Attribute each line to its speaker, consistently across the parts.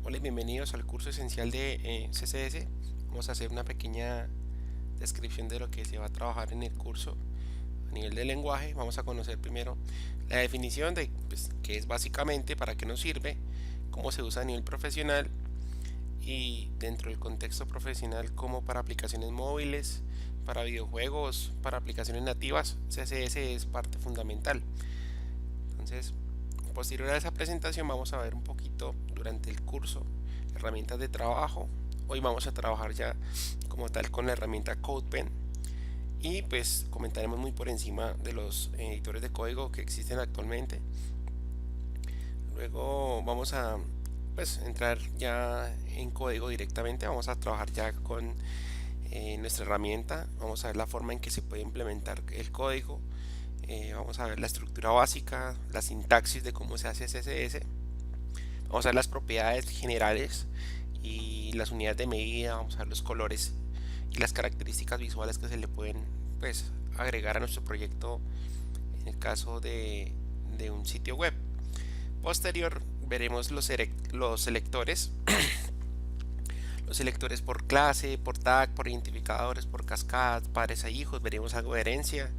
Speaker 1: Hola y bienvenidos al curso esencial de CSS. Vamos a hacer una pequeña descripción de lo que se va a trabajar en el curso. A nivel de lenguaje, vamos a conocer primero la definición de qué es básicamente, para qué nos sirve, cómo se usa a nivel profesional y dentro del contexto profesional como para aplicaciones móviles, para videojuegos, para aplicaciones nativas. CSS es parte fundamental. Entonces, posterior a esa presentación vamos a ver un poquito durante el curso herramientas de trabajo. Hoy vamos a trabajar ya como tal con la herramienta CodePen y pues comentaremos muy por encima de los editores de código que existen actualmente. Luego vamos a entrar ya en código directamente. Vamos a trabajar ya con nuestra herramienta. Vamos a ver la forma en que se puede implementar el código. Vamos a ver la estructura básica, la sintaxis de cómo se hace CSS. Vamos a ver las propiedades generales y las unidades de medida. Vamos a ver los colores y las características visuales que se le pueden agregar a nuestro proyecto en el caso de un sitio web. Posterior veremos los selectores. Los selectores por clase, por tag, por identificadores, por cascadas, padres a hijos. Veremos algo de herencia.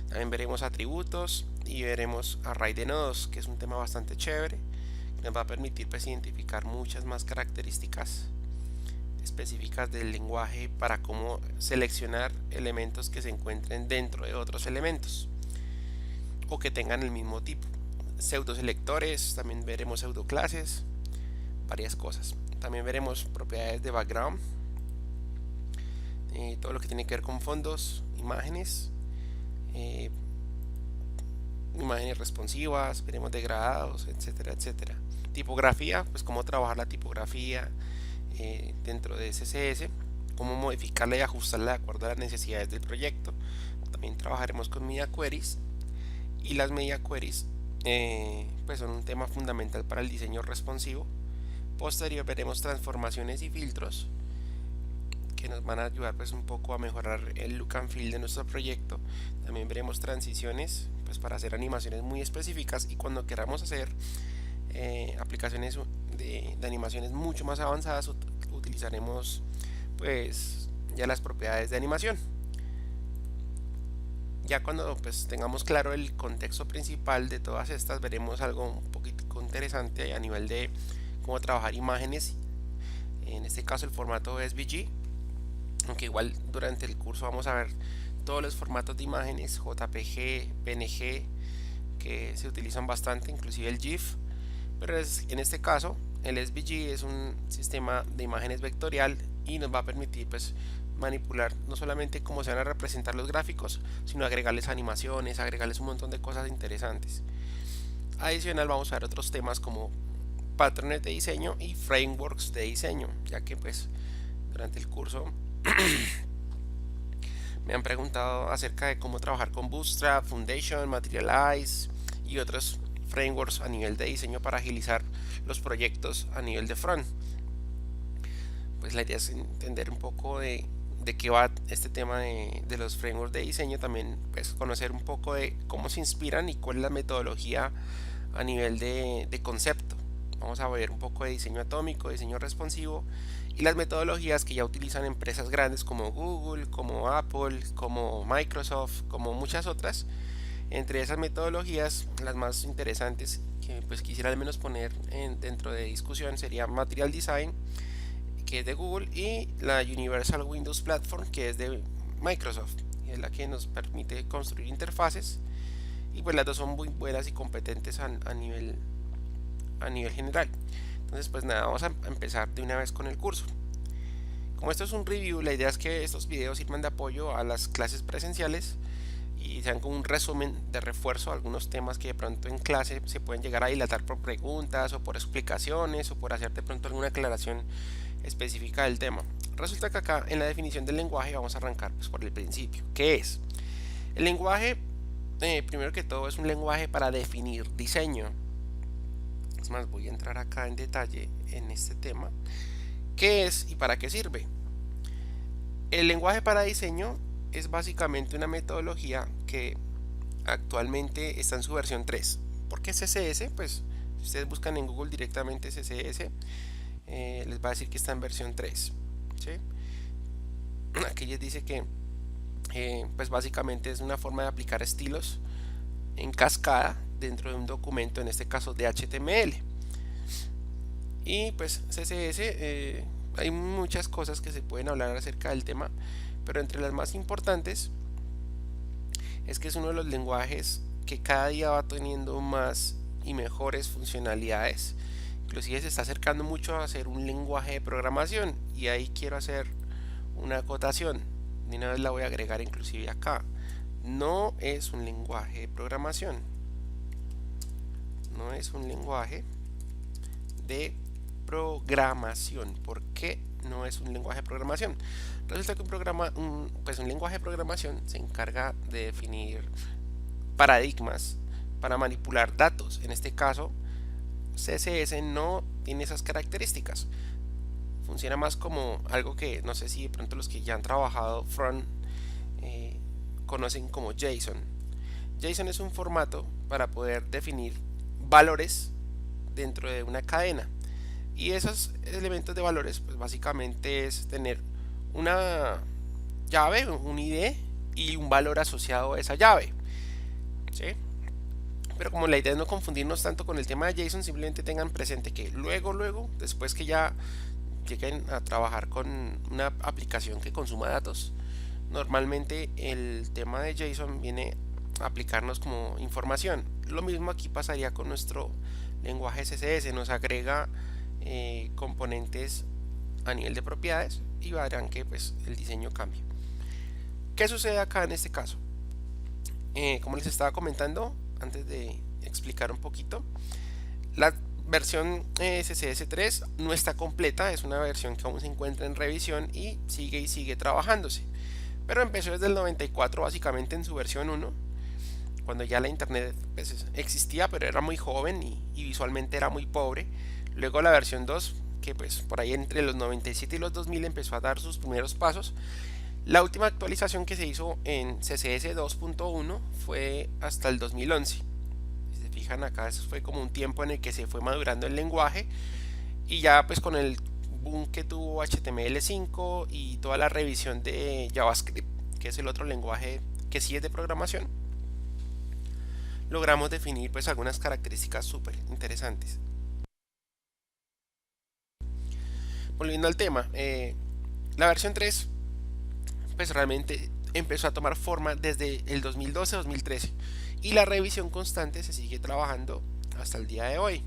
Speaker 1: También veremos atributos y veremos array de nodos, que es un tema bastante chévere. Nos va a permitir identificar muchas más características específicas del lenguaje para cómo seleccionar elementos que se encuentren dentro de otros elementos o que tengan el mismo tipo. Pseudoselectores, también veremos pseudoclases, varias cosas. También veremos propiedades de background, todo lo que tiene que ver con fondos, imágenes, imágenes responsivas, veremos degradados, etcétera, etcétera. Tipografía, pues cómo trabajar la tipografía dentro de CSS, cómo modificarla y ajustarla de acuerdo a las necesidades del proyecto. También trabajaremos con media queries, y las media queries pues son un tema fundamental para el diseño responsivo. Posterior veremos transformaciones y filtros que nos van a ayudar un poco a mejorar el look and feel de nuestro proyecto. También veremos transiciones para hacer animaciones muy específicas, y cuando queramos hacer aplicaciones de animaciones mucho más avanzadas utilizaremos ya las propiedades de animación. Ya cuando tengamos claro el contexto principal de todas estas, veremos algo un poquito interesante a nivel de cómo trabajar imágenes, en este caso el formato SVG, aunque igual durante el curso vamos a ver todos los formatos de imágenes, JPG, PNG, que se utilizan bastante, inclusive el GIF, pero en este caso el SVG es un sistema de imágenes vectorial y nos va a permitir manipular no solamente cómo se van a representar los gráficos, sino agregarles animaciones, agregarles un montón de cosas interesantes. Adicional vamos a ver otros temas como patrones de diseño y frameworks de diseño, ya que durante el curso me han preguntado acerca de cómo trabajar con Bootstrap, Foundation, Materialize y otros frameworks a nivel de diseño para agilizar los proyectos a nivel de front. Pues la idea es entender un poco de qué va este tema de los frameworks de diseño, también conocer un poco de cómo se inspiran y cuál es la metodología a nivel de concepto. Vamos a ver un poco de diseño atómico, diseño responsivo y las metodologías que ya utilizan empresas grandes como Google, como Apple, como Microsoft, como muchas otras. Entre esas metodologías, las más interesantes que quisiera al menos poner dentro de discusión sería Material Design, que es de Google, y la Universal Windows Platform, que es de Microsoft, y es la que nos permite construir interfaces, y las dos son muy buenas y competentes a nivel general. Entonces nada, vamos a empezar de una vez con el curso. Como esto es un review, la idea es que estos videos sirvan de apoyo a las clases presenciales y sean como un resumen de refuerzo a algunos temas que de pronto en clase se pueden llegar a dilatar por preguntas o por explicaciones o por hacer de pronto alguna aclaración específica del tema. Resulta que acá en la definición del lenguaje vamos a arrancar por el principio. ¿Qué es? El lenguaje, primero que todo, es un lenguaje para definir diseño. Es más, voy a entrar acá en detalle en este tema. ¿Qué es y para qué sirve? El lenguaje para diseño es básicamente una metodología que actualmente está en su versión 3. ¿Por qué CSS? Pues si ustedes buscan en Google directamente CSS, les va a decir que está en versión 3, ¿sí? Aquí les dice que pues básicamente es una forma de aplicar estilos en cascada dentro de un documento, en este caso de HTML. Y pues CSS, hay muchas cosas que se pueden hablar acerca del tema, pero entre las más importantes es que es uno de los lenguajes que cada día va teniendo más y mejores funcionalidades. Inclusive se está acercando mucho a hacer un lenguaje de programación, y ahí quiero hacer una acotación. De una vez la voy a agregar inclusive acá. No es un lenguaje de programación. No es un lenguaje de programación. ¿Por qué no es un lenguaje de programación? Resulta que un lenguaje de programación se encarga de definir paradigmas para manipular datos. En este caso, CSS no tiene esas características. Funciona más como algo que no sé si de pronto los que ya han trabajado front conocen como JSON. JSON es un formato para poder definir valores dentro de una cadena, y esos elementos de valores pues básicamente es tener una llave, un ID y un valor asociado a esa llave, ¿sí? Pero como la idea es no confundirnos tanto con el tema de JSON, simplemente tengan presente que luego, después que ya lleguen a trabajar con una aplicación que consuma datos, normalmente el tema de JSON viene a aplicarnos como información. Lo mismo aquí pasaría con nuestro lenguaje CSS, nos agrega componentes a nivel de propiedades y verán que pues el diseño cambia. ¿Qué sucede acá en este caso? Como les estaba comentando antes de explicar un poquito, la versión CSS 3 no está completa, es una versión que aún se encuentra en revisión y sigue trabajándose, pero empezó desde el 94 básicamente en su versión 1, cuando ya la internet pues, existía, pero era muy joven y visualmente era muy pobre. Luego la versión 2, que pues por ahí entre los 97 y los 2000 empezó a dar sus primeros pasos. La última actualización que se hizo en CSS 2.1 fue hasta el 2011. Si se fijan acá, eso fue como un tiempo en el que se fue madurando el lenguaje, y ya pues con el boom que tuvo HTML5 y toda la revisión de JavaScript, que es el otro lenguaje que sí es de programación, logramos definir pues algunas características súper interesantes. Volviendo al tema, la versión 3 pues realmente empezó a tomar forma desde el 2012-2013, y la revisión constante se sigue trabajando hasta el día de hoy.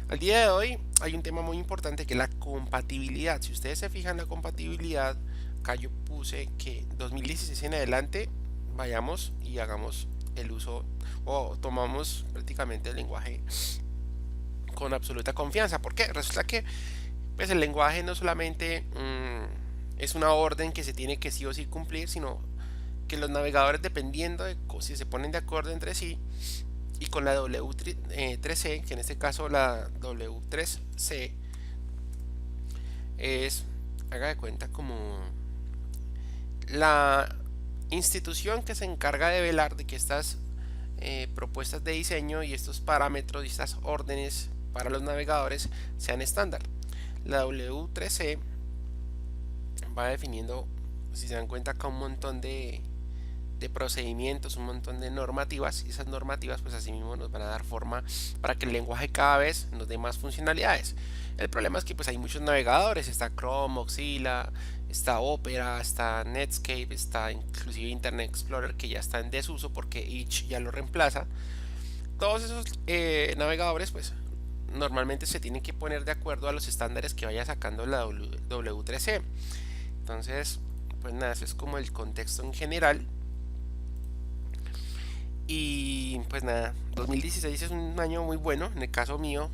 Speaker 1: Al día de hoy hay un tema muy importante que es la compatibilidad. Si ustedes se fijan, la compatibilidad, acá yo puse que 2016 en adelante vayamos y hagamos el uso o tomamos prácticamente el lenguaje con absoluta confianza. ¿Por qué? Resulta que pues el lenguaje no solamente es una orden que se tiene que sí o sí cumplir, sino que los navegadores, dependiendo de si se ponen de acuerdo entre sí, y con la W3C, que en este caso la W3C es, haga de cuenta, como la institución que se encarga de velar de que estas propuestas de diseño y estos parámetros y estas órdenes para los navegadores sean estándar. La W3C va definiendo, si se dan cuenta, acá un montón de procedimientos, un montón de normativas, y esas normativas pues así mismo nos van a dar forma para que el lenguaje cada vez nos dé más funcionalidades. El problema es que pues hay muchos navegadores, está Chrome, Mozilla, está Opera, está Netscape, está inclusive Internet Explorer, que ya está en desuso porque Edge ya lo reemplaza. Todos esos navegadores pues normalmente se tienen que poner de acuerdo a los estándares que vaya sacando la W3C. Entonces pues nada, eso es como el contexto en general. Y pues nada, 2016 es un año muy bueno. En el caso mío,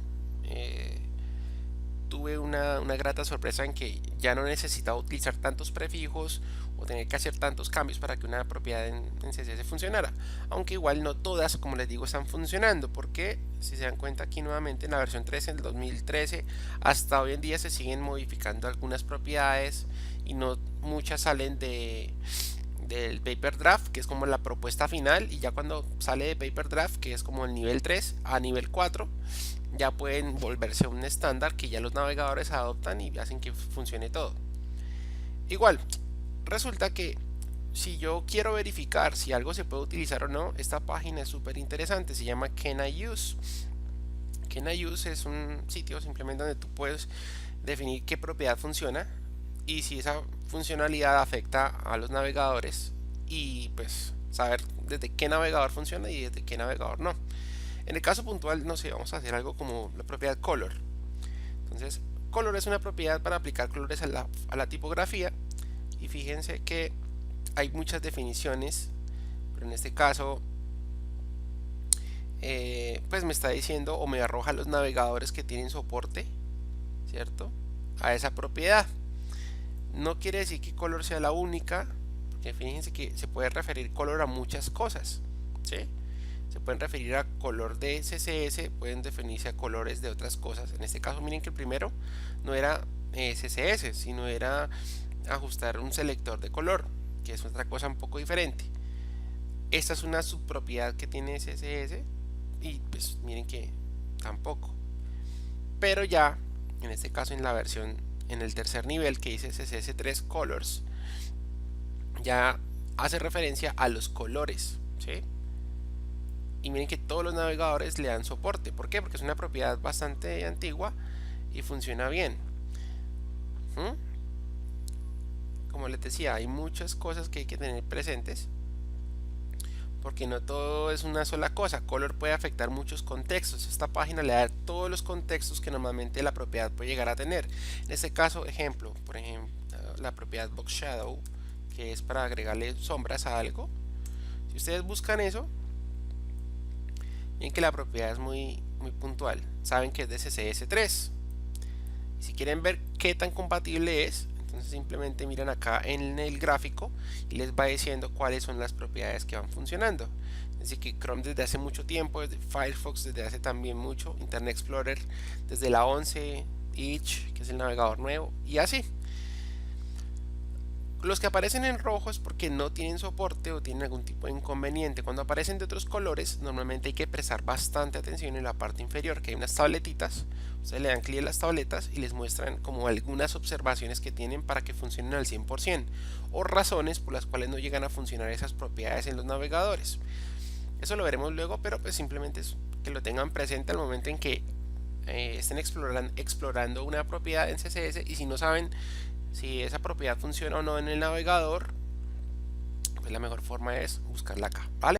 Speaker 1: tuve una grata sorpresa en que ya no necesitaba utilizar tantos prefijos o tener que hacer tantos cambios para que una propiedad en CSS funcionara. Aunque igual no todas, como les digo, están funcionando, porque si se dan cuenta aquí nuevamente en la versión 13 del 2013 hasta hoy en día se siguen modificando algunas propiedades, y no muchas salen del paper draft, que es como la propuesta final, y ya cuando sale de paper draft, que es como el nivel 3 a nivel 4, ya pueden volverse un estándar que ya los navegadores adoptan y hacen que funcione todo. Igual, resulta que si yo quiero verificar si algo se puede utilizar o no, esta página es súper interesante, se llama Can I Use. Can I Use es un sitio simplemente donde tú puedes definir qué propiedad funciona y si esa funcionalidad afecta a los navegadores y pues saber desde qué navegador funciona y desde qué navegador no. En el caso puntual, no sé, vamos a hacer algo como la propiedad color. Entonces, color es una propiedad para aplicar colores a la tipografía y fíjense que hay muchas definiciones, pero en este caso pues me está diciendo o me arroja los navegadores que tienen soporte, ¿cierto? A esa propiedad. No quiere decir que color sea la única, porque fíjense que se puede referir color a muchas cosas, ¿sí? Se pueden referir a color de CSS, pueden definirse a colores de otras cosas. En este caso miren que el primero no era CSS, sino era ajustar un selector de color, que es otra cosa un poco diferente. Esta es una subpropiedad que tiene CSS y pues miren que tampoco. Pero ya, en este caso en la versión, en el tercer nivel que dice CSS3 Colors, ya hace referencia a los colores, ¿sí? Y miren que todos los navegadores le dan soporte. ¿Por qué? Porque es una propiedad bastante antigua y funciona bien. Como les decía, hay muchas cosas que hay que tener presentes, porque no todo es una sola cosa. Color puede afectar muchos contextos. Esta página le da todos los contextos que normalmente la propiedad puede llegar a tener. En este caso, ejemplo, por ejemplo, la propiedad Box Shadow, que es para agregarle sombras a algo. Si ustedes buscan eso, ven que la propiedad es muy puntual. Saben que es de CSS3. Y si quieren ver qué tan compatible es, entonces simplemente miran acá en el gráfico y les va diciendo cuáles son las propiedades que van funcionando. Así que Chrome desde hace mucho tiempo, desde Firefox desde hace también mucho, Internet Explorer desde la 11, Edge, que es el navegador nuevo, y así. Los que aparecen en rojo es porque no tienen soporte o tienen algún tipo de inconveniente. Cuando aparecen de otros colores, normalmente hay que prestar bastante atención en la parte inferior, que hay unas tabletitas. Ustedes le dan clic a las tabletas y les muestran como algunas observaciones que tienen para que funcionen al 100% o razones por las cuales no llegan a funcionar esas propiedades en los navegadores. Eso lo veremos luego, pero pues simplemente es que lo tengan presente al momento en que estén explorando una propiedad en CSS, y si no saben si esa propiedad funciona o no en el navegador, pues la mejor forma es buscarla acá, ¿vale?